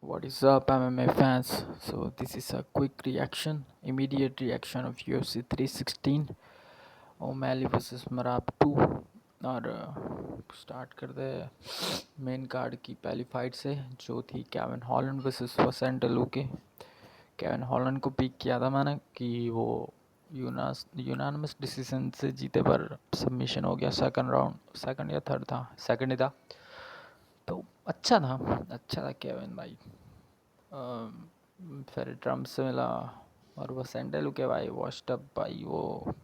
What is up, MMA fans? So this is a quick reaction, immediate reaction of UFC 316, O'Malley versus Marab 2। और start कर दे main card की पहली fight से, जो थी Kevin Holland versus Vicente Luque. Kevin Holland को pick किया था मैंने कि वो यूनानिमस डिसीजन से जीते, पर सबमिशन हो गया सेकंड राउंड, सेकंड या थर्ड था, सेकंड ही था। तो अच्छा था केविन भाई। फिर ट्रम्प से मिला और वो सैंडल के भाई वॉश्ड अप भाई। वो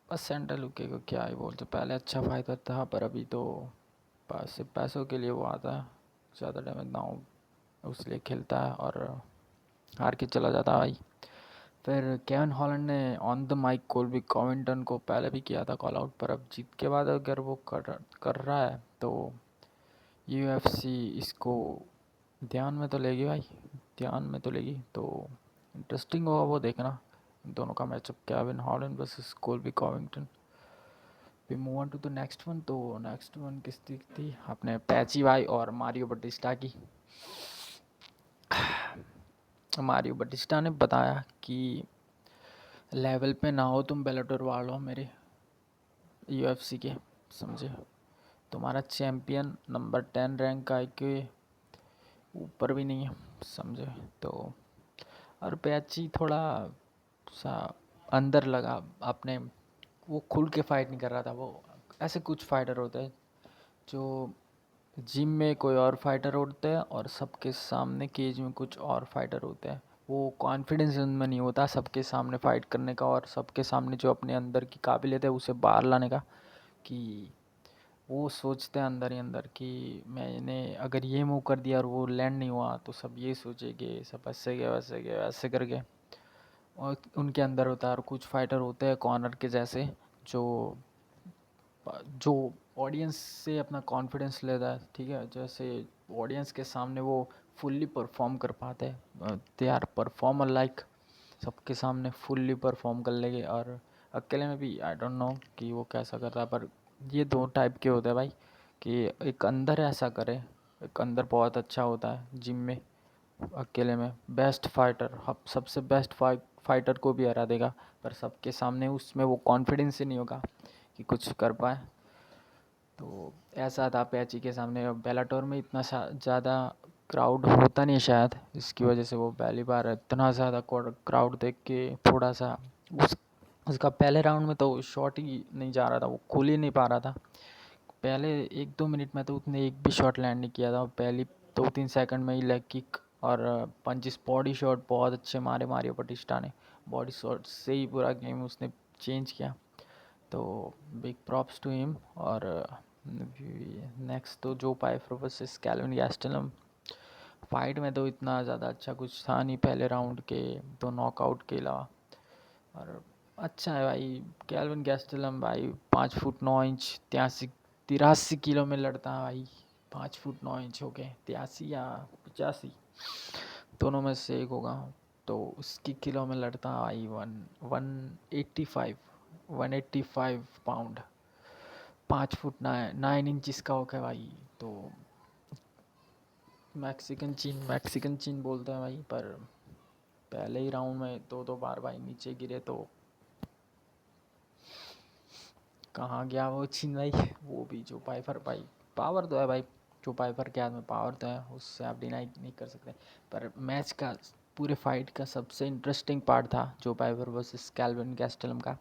बस सैंडल के को क्या ही बोलते, पहले अच्छा फाइटर था पर अभी तो पैसों के लिए वो आता है, ज़्यादा डैमेज ना हो उसलिए खेलता है और हार के चला जाता है भाई। फिर केविन हॉलैंड ने ऑन द माइक कोल्बी कॉविंटन को पहले भी किया था कॉल आउट, पर अब जीत के बाद अगर वो कर रहा है तो यूएफसी इसको ध्यान में तो लेगी भाई, ध्यान में तो लेगी। तो इंटरेस्टिंग होगा वो देखना, दोनों का matchup Kevin Holland versus Colby Covington. We move on to the next one. तो नेक्स्ट वन किसकी थी, अपने पैची भाई और मारियो बटिस्टा की। मारियो बटिस्टा ने बताया कि लेवल पे ना हो तुम बेलाटोर वालों मेरे यूएफसी के, समझे, तुम्हारा चैम्पियन नंबर 10 रैंक का के ऊपर भी नहीं है, समझे। तो और पैची थोड़ा सा अंदर लगा अपने, वो खुल के फाइट नहीं कर रहा था। वो ऐसे कुछ फाइटर होते हैं जो जिम में कोई और फाइटर होते हैं और सबके सामने केज में कुछ और फाइटर होते हैं। वो कॉन्फिडेंस उनमें नहीं होता सबके सामने फाइट करने का, और सबके सामने जो अपने अंदर की काबिलियत है उसे बाहर लाने का। कि वो सोचते हैं अंदर ही अंदर कि मैंने अगर ये मूव कर दिया और वो लैंड नहीं हुआ तो सब ये सोचेंगे, सब ऐसे गए वैसे गए वैसे करके, और उनके अंदर होता है। और कुछ फाइटर होते हैं कॉर्नर के जैसे, जो जो ऑडियंस से अपना कॉन्फिडेंस लेता है, ठीक है, जैसे ऑडियंस के सामने वो फुल्ली परफॉर्म कर पाते हैं, दे आर परफॉर्मर लाइक, सबके सामने फुल्ली परफॉर्म कर लेंगे। और अकेले में भी आई डोंट नो कि वो कैसा कर रहा है, पर ये दो टाइप के होते हैं भाई। कि एक अंदर ऐसा करे, एक अंदर बहुत अच्छा होता है जिम में, अकेले में बेस्ट फाइटर, सबसे बेस्ट फाइटर को भी हरा देगा, पर सबके सामने उसमें वो कॉन्फिडेंस ही नहीं होगा कि कुछ कर पाए। तो ऐसा था पैची के सामने। बेलाटोर में इतना ज़्यादा क्राउड होता नहीं शायद, इसकी वजह से वो पहली बार इतना ज़्यादा क्राउड देख के थोड़ा सा उस उसका पहले राउंड में तो शॉट ही नहीं जा रहा था, वो खुल ही नहीं पा रहा था। पहले 1-2 मिनट में तो उसने एक भी शॉट लैंड नहीं किया था, पहली 2-3 सेकंड में ही लेग किक और पंचिस, बॉडी शॉट बहुत अच्छे मारे मारियो बटिस्टा ने। बॉडी शॉट से ही पूरा गेम उसने चेंज किया, तो बिग प्रॉप्स टू हिम। और नेक्स्ट तो जो पाइफर वर्सेस कैल्विन गैस्टेलम। फाइट में तो इतना ज़्यादा अच्छा कुछ था नहीं पहले राउंड के तो नॉकआउट के अलावा। और अच्छा है भाई, कैल्विन गैस्टेलम भाई 5 फुट 9 इंच, 83 किलो में लड़ता है भाई। 5 फुट 9 इंच हो गए, 83 या 85, दोनों में से एक होगा। तो उसकी किलो में लड़ता है भाई 185 पाउंड, 5 फुट 9 इंच का हो गया भाई। तो मैक्सिकन चीन बोलते हैं भाई। पर पहले ही राउंड में दो बार भाई नीचे गिरे, तो कहाँ गया वो चीन भाई। वो भी जो पाइफर भाई, पावर तो है भाई, जो पाइफर के हाथ में पावर तो है, उससे आप डिनाई नहीं कर सकते। पर मैच का, पूरे फाइट का सबसे इंटरेस्टिंग पार्ट था जो पाइफर वर्सेस कैल्विन गैस्टेलम का।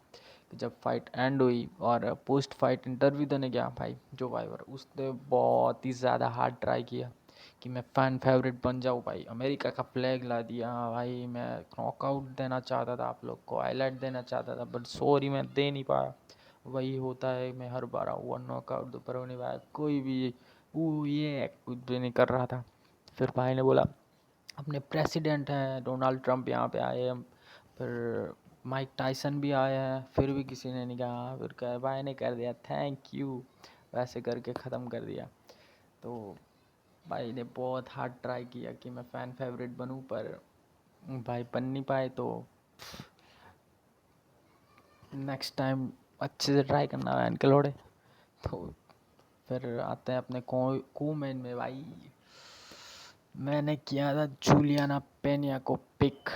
कि जब फाइट एंड हुई और पोस्ट फाइट इंटरव्यू देने गया भाई जो पाइफर, उसने बहुत ही ज़्यादा हार्ड ट्राई किया कि मैं फ़ैन फेवरेट बन जाऊँ भाई, अमेरिका का फ्लैग ला दिया भाई, मैं नॉकआउट देना चाहता था, आप लोग को हाईलाइट देना चाहता था, बट सॉरी मैं दे नहीं पाया। वही होता है, मैं हर बार वन नॉकआउट दोपहर होने वाला, कोई भी वो ये कुछ भी नहीं कर रहा था। फिर भाई ने बोला अपने प्रेसिडेंट हैं डोनाल्ड ट्रंप यहाँ पे आए हैं, फिर माइक टाइसन भी आया है, फिर भी किसी ने नहीं कहा। फिर कह भाई ने कर दिया थैंक यू, वैसे करके ख़त्म कर दिया। तो भाई ने बहुत हार्ड ट्राई किया कि मैं फ़ैन फेवरेट बनूं, पर भाई बन नहीं पाए। तो नेक्स्ट टाइम अच्छे से ट्राई करना है इनके लोड़े। तो फिर आते हैं अपने को मेन में भाई, मैंने किया था जूलियाना पेनिया को पिक,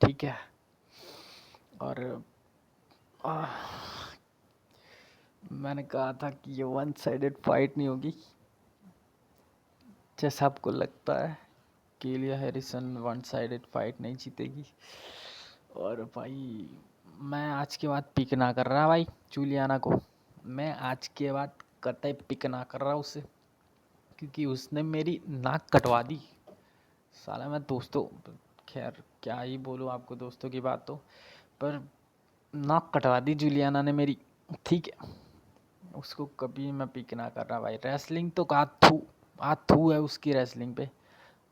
ठीक है। और आह, मैंने कहा था कि ये वन साइडेड फाइट नहीं होगी जैसा आपको लगता है। केलिया हैरिसन वन साइडेड फाइट नहीं जीतेगी। और भाई मैं आज के बाद पिक ना कर रहा भाई जूलियाना को। मैं आज के बाद कतई पिक ना कर रहा उसे, क्योंकि उसने मेरी नाक कटवा दी। साला मैं दोस्तों, खैर क्या ही बोलूँ आपको दोस्तों की बात तो, पर नाक कटवा दी जूलियाना ने मेरी, ठीक है। उसको कभी मैं पिक ना कर रहा भाई। रेसलिंग तो हाथ थू है उसकी रेसलिंग पे।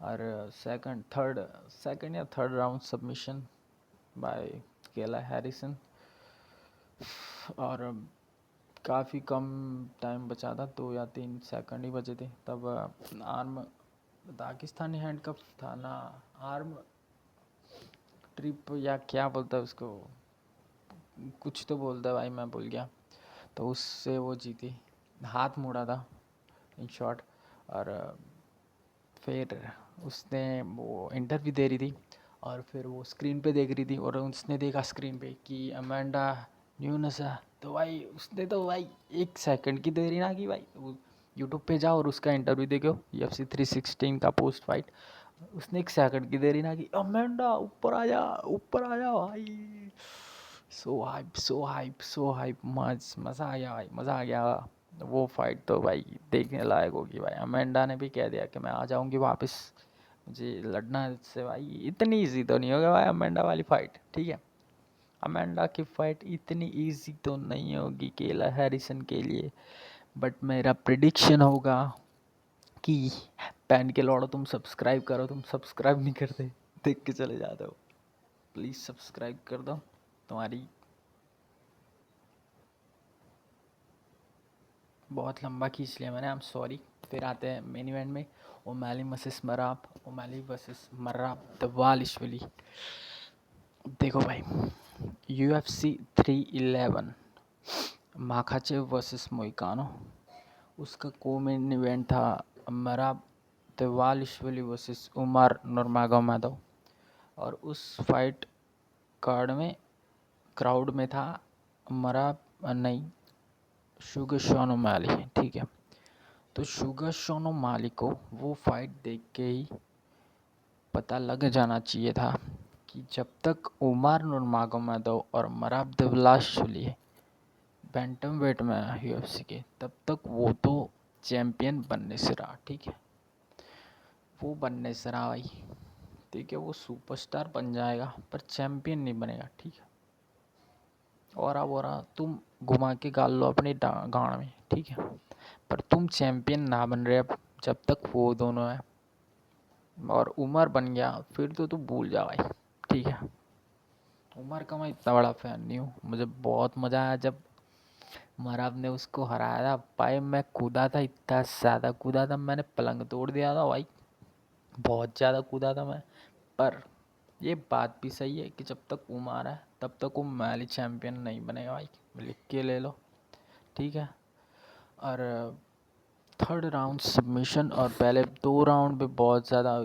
और सेकंड या थर्ड राउंड सबमिशन बाय केला हैरिसन। और काफ़ी कम टाइम बचा था, 2 या 3 सेकंड ही बचे थे तब। आर्म दागिस्तानी हैंडकफ था ना, आर्म ट्रिप या क्या बोलता है उसको, कुछ तो बोलता है भाई, मैं भूल गया। तो उससे वो जीती, हाथ मोड़ा था इन शॉर्ट। और फिर उसने वो इंटरव्यू दे रही थी, और फिर वो स्क्रीन पे देख रही थी, और उसने देखा स्क्रीन पे कि अमेंडा न्यूनस है। तो भाई उसने तो भाई 1 सेकंड की देरी ना की भाई। यूट्यूब पे जाओ और उसका इंटरव्यू देखो, UFC 316 का पोस्ट फाइट। उसने 1 सेकंड की देरी ना की, अमेंडा ऊपर आ जा, ऊपर आ जा भाई। सो हाइप, सो हाइप, सो हाइप, मज़ा आ गया भाई, मज़ा आ गया। वो फाइट तो भाई देखने लायक होगी भाई। अमेंडा ने भी कह दिया कि मैं आ जाऊंगी वापस, मुझे लड़ना है इससे भाई। इतनी इजी तो नहीं होगा भाई अमेंडा वाली फाइट, ठीक है। अमेंडा की फाइट इतनी इजी तो नहीं होगी केला हैरिसन के लिए। बट मेरा प्रिडिक्शन होगा कि पैन के लौड़ो, तुम सब्सक्राइब करो, तुम सब्सक्राइब नहीं करते, देख के चले जाते हो। प्लीज़ सब्सक्राइब कर दो। तुम्हारी बहुत लंबा खींच लिया मैंने, आई एम सॉरी। फिर आते हैं मेन इवेंट में, ओमैली वर्सेस मराब, ओमैली वर्सेस मराब दवालिश्वली। देखो भाई, UFC 311 माखाचेव वर्सेस मोइकानो, उसका को मेन इवेंट था मराब दवालिश्वली वर्सेस उमर नूरमागोमेदोव। और उस फाइट कार्ड में क्राउड में था मराब, नहीं, शुगर शॉन ओमैली, ठीक है। तो शुगर शॉन ओमैली को वो फाइट देख के ही पता लग जाना चाहिए था कि जब तक उमर नूरमागोमेदोव और मराब दवलाशुली बैंटम वेट में है UFC के, तब तक वो तो चैम्पियन बनने से रहा, ठीक है। वो बनने से रहा भाई, ठीक है। वो सुपरस्टार बन जाएगा पर चैम्पियन नहीं बनेगा, ठीक है। और तुम घुमा के गाल लो अपनी गांड में, ठीक है। पर तुम चैम्पियन ना बन रहे अब, जब तक वो दोनों है। और उमर बन गया फिर तो तू भूल जा भाई, ठीक है। उमर का मैं इतना बड़ा फैन नहीं हूँ। मुझे बहुत मज़ा आया जब मराब ने उसको हराया था भाई। मैं कूदा था, इतना ज़्यादा कूदा था, मैंने पलंग तोड़ दिया था भाई, बहुत ज़्यादा कूदा था मैं। पर ये बात भी सही है कि जब तक उमर है तब तक वो मैली चैम्पियन नहीं बनेगा भाई, लिख के ले लो, ठीक है। और थर्ड राउंड सबमिशन, और पहले 2 राउंड में बहुत ज़्यादा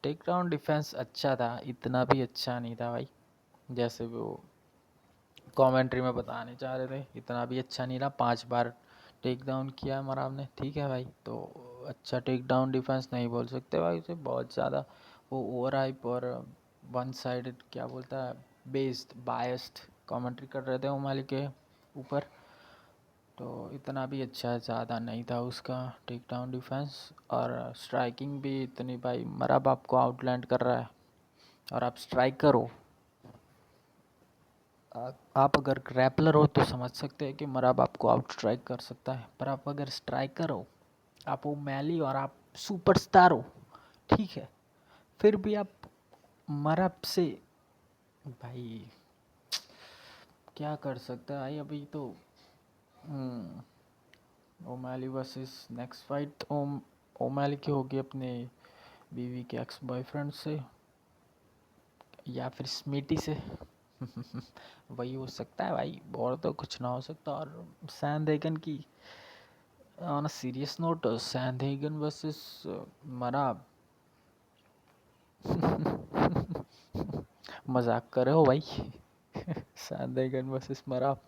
टेक डाउन डिफेंस अच्छा था, इतना भी अच्छा नहीं था भाई जैसे वो कमेंट्री में बताने चाह रहे थे। इतना भी अच्छा नहीं रहा, 5 बार टेक डाउन किया मराब ने, ठीक है भाई। तो अच्छा टेक डाउन डिफेंस नहीं बोल सकते भाई उसे, बहुत ज़्यादा वो ओवर हाइप और वन साइडेड क्या बोलता है, बेस्ड बायस्ड कमेंट्री कर रहे थे ओमाली के ऊपर। तो इतना भी अच्छा ज़्यादा नहीं था उसका टेक डाउन डिफेंस। और स्ट्राइकिंग भी इतनी भाई, मराब आपको आउटलैंड कर रहा है और आप स्ट्राइकर हो। आप अगर ग्रैपलर हो तो समझ सकते हैं कि मराब आपको आउट स्ट्राइक कर सकता है, पर आप अगर स्ट्राइकर हो, आप वो मैली और आप सुपरस्टार हो, ठीक है, फिर भी आप मराब से भाई क्या कर सकता है भाई। अभी तो O'Malley versus next fight O'Malley की होगी अपने बीवी के एक्स बॉयफ्रेंड से या फिर स्मीटी से। वही हो सकता है भाई, और तो कुछ ना हो सकता। और सैनहेगन की, on a serious note, Sandhagen versus Merab, मजाक कर रहे हो भाई? सैंडेगन वर्सेस मराप।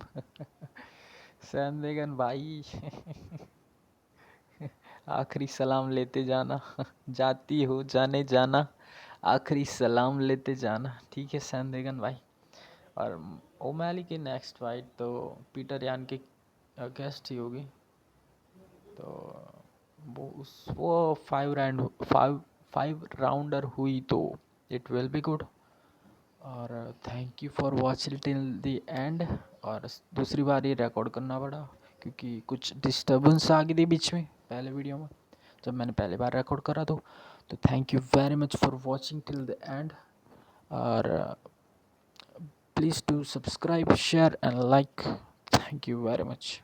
सैंडेगन भाई। आखिरी सलाम लेते जाना। जाती हो जाने जाना, आखिरी सलाम लेते जाना। ठीक है सैंडेगन भाई। और ओमैली की नेक्स्ट फाइट तो पीटर यान के अगेंस्ट ही होगी। तो वो 5 राउंडर हुई तो इट विल बी गुड। और thank you for watching till the end. और दूसरी बार ये रिकॉर्ड करना पड़ा क्योंकि कुछ डिस्टर्बेंस आ गई थी बीच में पहले वीडियो में जब मैंने पहली बार रिकॉर्ड करा। तो thank you very much for watching till the end. और please do subscribe share and like. Thank you very much.